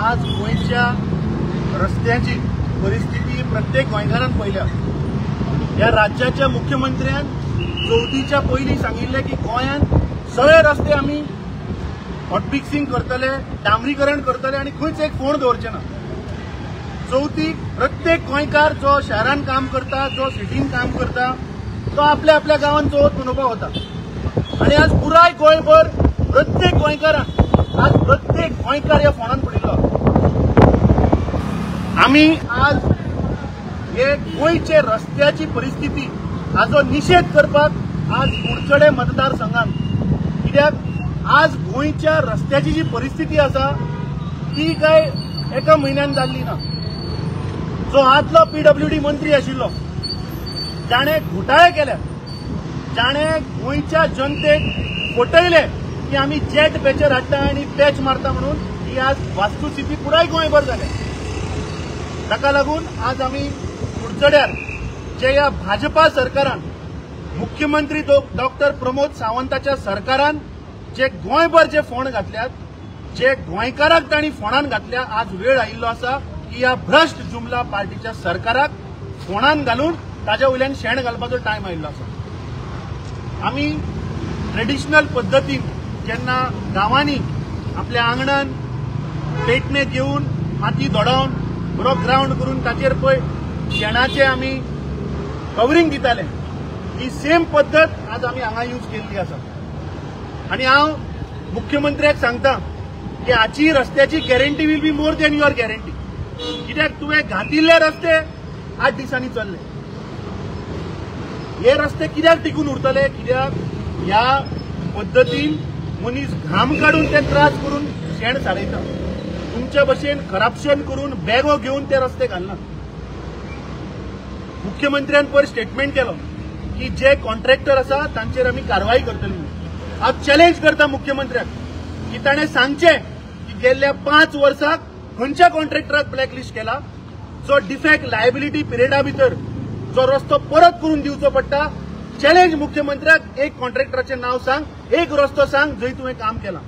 आज गोंयच्या रस्त्याची परिस्थिती प्रत्येक गोंयकारान पळयल्या। ह्या राज्याच्या मुख्यमंत्र्यान चवथीच्या पयलीं सांगिल्लें की गोंयांत सगळे रस्ते आमी हॉटफिक्सिंग करतले, डांबरीकरण करतले आनी खंयच एक फोंड दवरचे ना। चवथीक प्रत्येक गोंयकार जो शहरान काम करता, जो सिटीन काम करता, तो आपल्या आपल्या गांवांत चवथ मनोवपाक वता। आणि आज पुराय गोंयभर प्रत्येक गोंयकारान आज प्रत्येक गोंयकार ह्या फोंडान पडिल्लो। आमी आज हे गोंयचे रस्त्याची परिस्थिती हाचो निशेध करपाक आज कुडचडे मतदारसंघात, कित्याक आज गोंयच्या रस्त्याची जी परिस्थिती आसा ती काय एका म्हयन्यान जाल्ली ना। जो आदलो PWD मंत्री आशिल्लो जाणे घोटाळे केले, जाणे गोंयच्या जनतेक फटयले की आमी जेट पॅचर हाडटा आनी पॅच मारता म्हणून, ही आज वास्तुस्थिती पुराय गोंयभर जाल्या। ताका लागून आज आमी कुडचड्यार जे ह्या भाजपा सरकारान, मुख्यमंत्री डॉक्टर प्रमोद सावंताच्या सरकारान जे गोंयभर जे फोंड घातल्यात, जे गोंयकाराक तांणी फोंडान घातल्या, आज वेळ आयिल्लो आसा की ह्या भ्रष्ट जुमला पार्टीच्या सरकाराक फोंडान घालून ताच्या वयल्यान शेण घालपाचो टायम आयिल्लो आसा। आमी ट्रेडिशनल पद्दतीन जेन्ना गांवांनी आपल्या आंगणान पेटणे घेवन माती दोडावन बरो ग्राउंड करून ताचेर पळय शेणाचे आमी कवरिंग दिताले, ही सेम पद्दत आज आमी हांगा यूज केल्ली आसा। आनी हांव मुख्यमंत्र्याक सांगता की हाची रस्त्याची guarantee will be more than your guarantee, कित्याक तुवें घातिल्ले रस्ते 8 दिसांनी चल्ले। हे रस्ते कित्याक टिकून उरतले? कित्याक ह्या पद्दतीन मनीस घाम काडून ते त्रास करून शेण साडयता, तुमच्या भशेन करप्शन करून बॅगो घेवन ते रस्ते घालना। मुख्यमंत्र्यान पयर स्टेटमेंट केलो की जे कॉन्ट्रॅक्टर आसा तांचेर आमी कारवाई करतली। हांव चॅलेंज करता मुख्यमंत्र्याक की ताणें सांगचें की गेल्ल्या 5 वर्साक खंयच्या कॉन्ट्रॅक्टराक ब्लॅकलिस्ट केला, जो डिफॅक्ट लायबिलिटी पिरियडा भितर जो रस्तो परत करून दिवचो पडटा। चॅलेंज मुख्यमंत्र्याक, एक कॉन्ट्रॅक्टराचें नाव सांग, एक रस्तो सांग जंय तुवें काम केलां।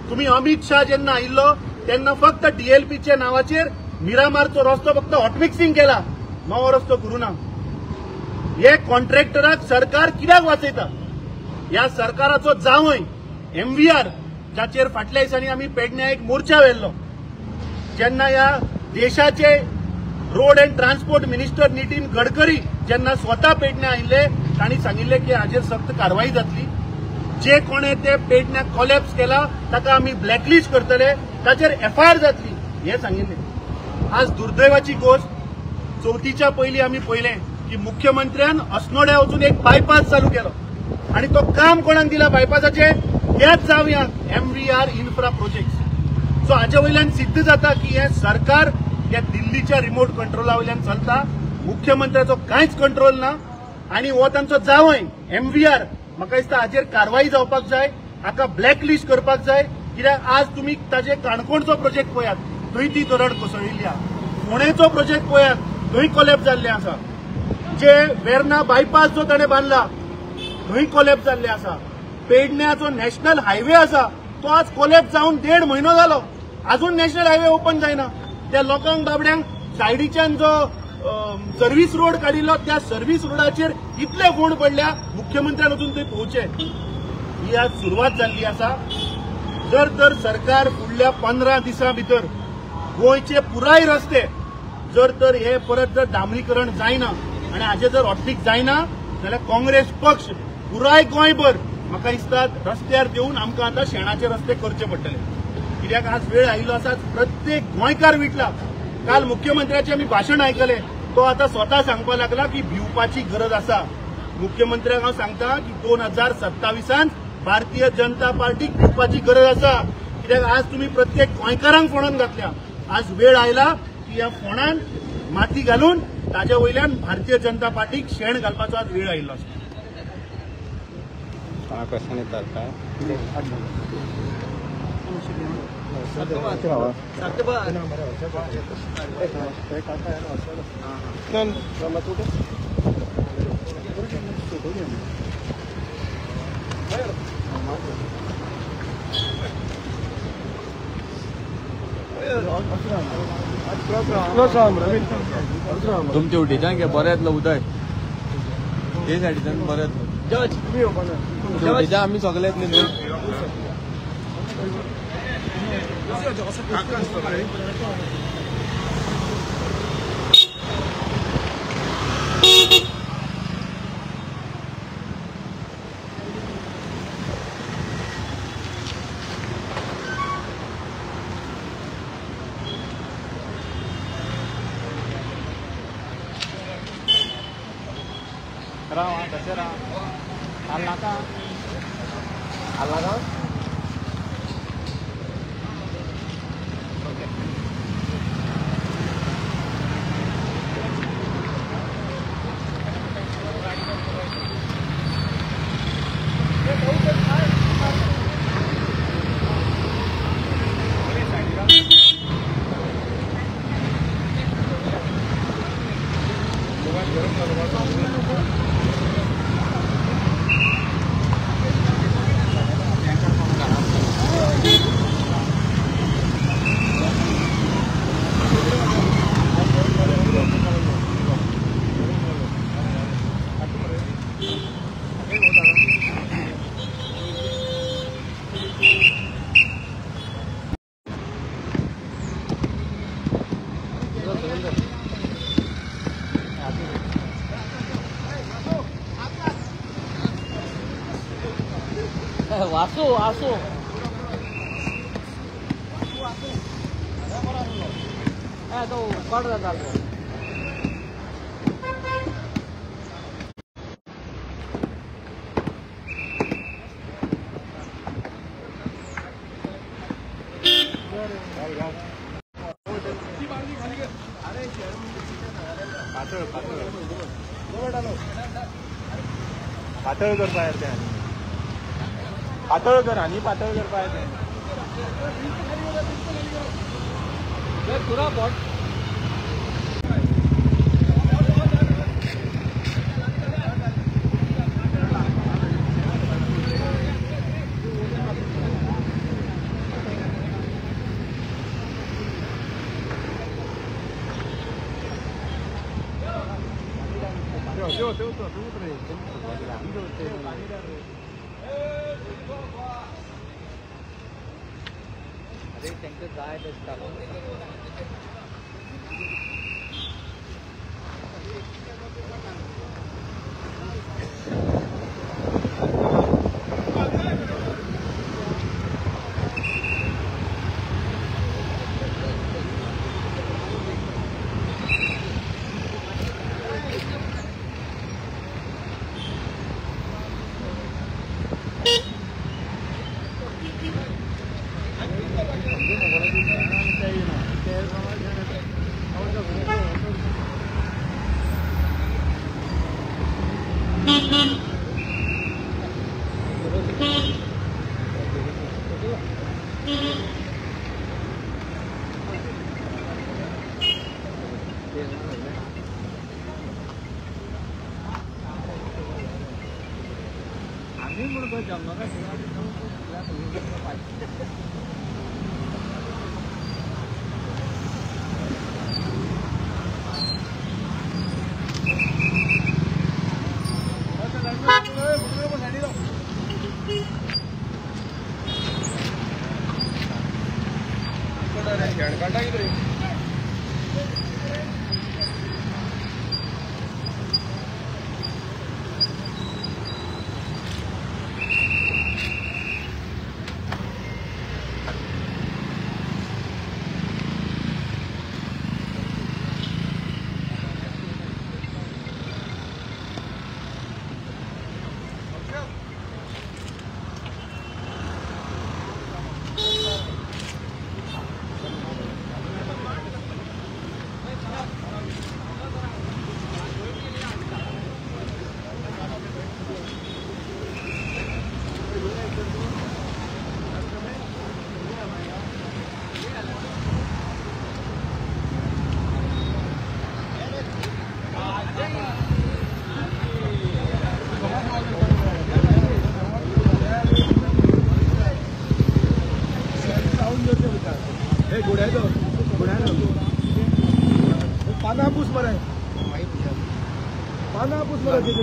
तुम्ही अमित शाह जेन्ना आयिल्लो तेन्ना फक्त DLPच्या नावाचेर मिरामारचो रस्तो फक्त हॉटमिक्सिंग केला, नवो रस्तो करूं ना। हे कॉन्ट्रॅक्टराक सरकार कित्याक वाचयता? ह्या सरकाराचो जावय MVR, जाचेर फाटल्या दिसांनी आमी पेडण्यां एक मोर्चा व्हेल्लो, जेन्ना ह्या देशाचे road end transport minister Nitin Gadkari जेन्ना स्वता पेडण्यां आयिल्ले, तांणी सांगिल्लें की हाचेर सक्त कारवाई जातली। जे कोणे ते पेडण्यां कॉलॅप्स केला ताका आमी ब्लॅकलिस्ट करतले, ताचेर FIR जातली, हे सांगिल्लें। आज दुर्दैवाची गोष्ट, चवथीच्या पयलीं आमी पळयलें की मुख्यमंत्र्यान अस्नोड्या वचून एक बायपास चालू केलो आणि तो काम कोणाक दिला बायपासाचे? त्याच जावयांक, MVR इन्फ्रा प्रोजेक्ट। सो हाच्या वयल्यान सिद्ध जाता की हे सरकार या दिल्लीच्या रिमोट कंट्रोला वयल्यान चलता, मुख्यमंत्र्याचो कांयच कंट्रोल ना। आणि हो तांचो जावय MVR, म्हाका दिसता हाचेर कारवाई जावपाक जाय, हाका ब्लॅकलिस्ट करपाक जाय, कित्याक आज तुमी ताचे काणकोणचो प्रोजेक्ट पळयात, थंय ती दरड कोसळिल्ली आसा। पुणेचो प्रोजेक्ट पळयात, थंय कोलॅप्स जाल्लें आसा। जे वेर्ना बायपास जो ताणें बांदला थंय कोलॅप्स जाल्लें आसा। पेडण्याचो नॅशनल हायवे आसा तो आज कोलॅप्स जावन 1.5 म्हयनो जालो, अजून नॅशनल हायवे ओपन जायना। त्या लोकांक बाबड्यांक सायडीच्यान जो सर्व्हिस रोड काडिल्लो, त्या सर्व्हिस रोडाचेर इतले फोंड पडल्या, मुख्यमंत्र्यान अजून थंय पोवचे। ही आज सुरवात जाल्ली आसा। जर तर सरकार फुडल्या 15 दिसां भितर गोंयचे पुराय रस्ते जर तर हे परत जर डांबरीकरण जायना आनी हाचे जर हॉटफिक्स जायना जाल्यार काँग्रेस पक्ष पुराय गोंयभर म्हाका दिसता रस्त्यार देऊन आमकां आतां शेणाचे रस्ते करचे पडटले, कित्याक आज वेळ आयिल्लो आसा। प्रत्येक गोंयकार विटला। काल मुख्यमंत्र्याचे आमी भाशण आयकलें, तो आतां स्वता सांगपाक लागला की भिवपाची गरज आसा। मुख्यमंत्र्याक हांव सांगता की 2027 भारतीय जनता पार्टीक भिवपाची गरज आसा, कित्याक आज तुमी प्रत्येक गोंयकारांक फोंडान घातल्या। आज वेळ आयला की ह्या फोंडान माती घालून ताच्या वयल्यान भारतीय जनता पार्टीक शेण घालपाचो आज वेळ आयिल्लो आसा। क्वेश्चन येतात काय? तुमच्या उठीच्यान घे बरें येतलो उदय ते सायडीच्यान बरें येतलो उठीच्या आमी सगळे येतले न्हू राव कशें राव आल्लाका वासू वासू तो कट जाता पातळ करपा येता पातळ कर आनी पातळ करपा येता पुरा पॉट अरे टँकर जाय आम्ही म्हणतो जमणार जाऊन देते पानापूस मरे पानापूस मरे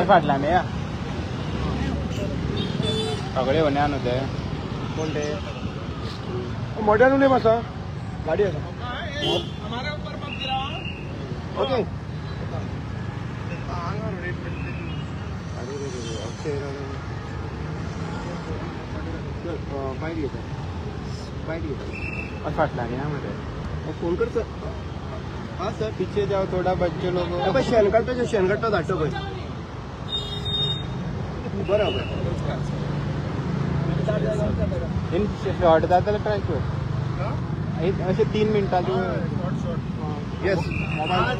फाटला नाही सगळे होणे आणू ते कोणते मोठ्या नाही बसा गाडी असा ओके फाटला नहीं फोन कर सर हाँ सर पीछे जाओ थोड़ा बच्चे लोग शेणकट्टा धाटो भाई बराबर शॉर्ट जाता ट्राय कर असे 3 मिनिटात येस मोबाईल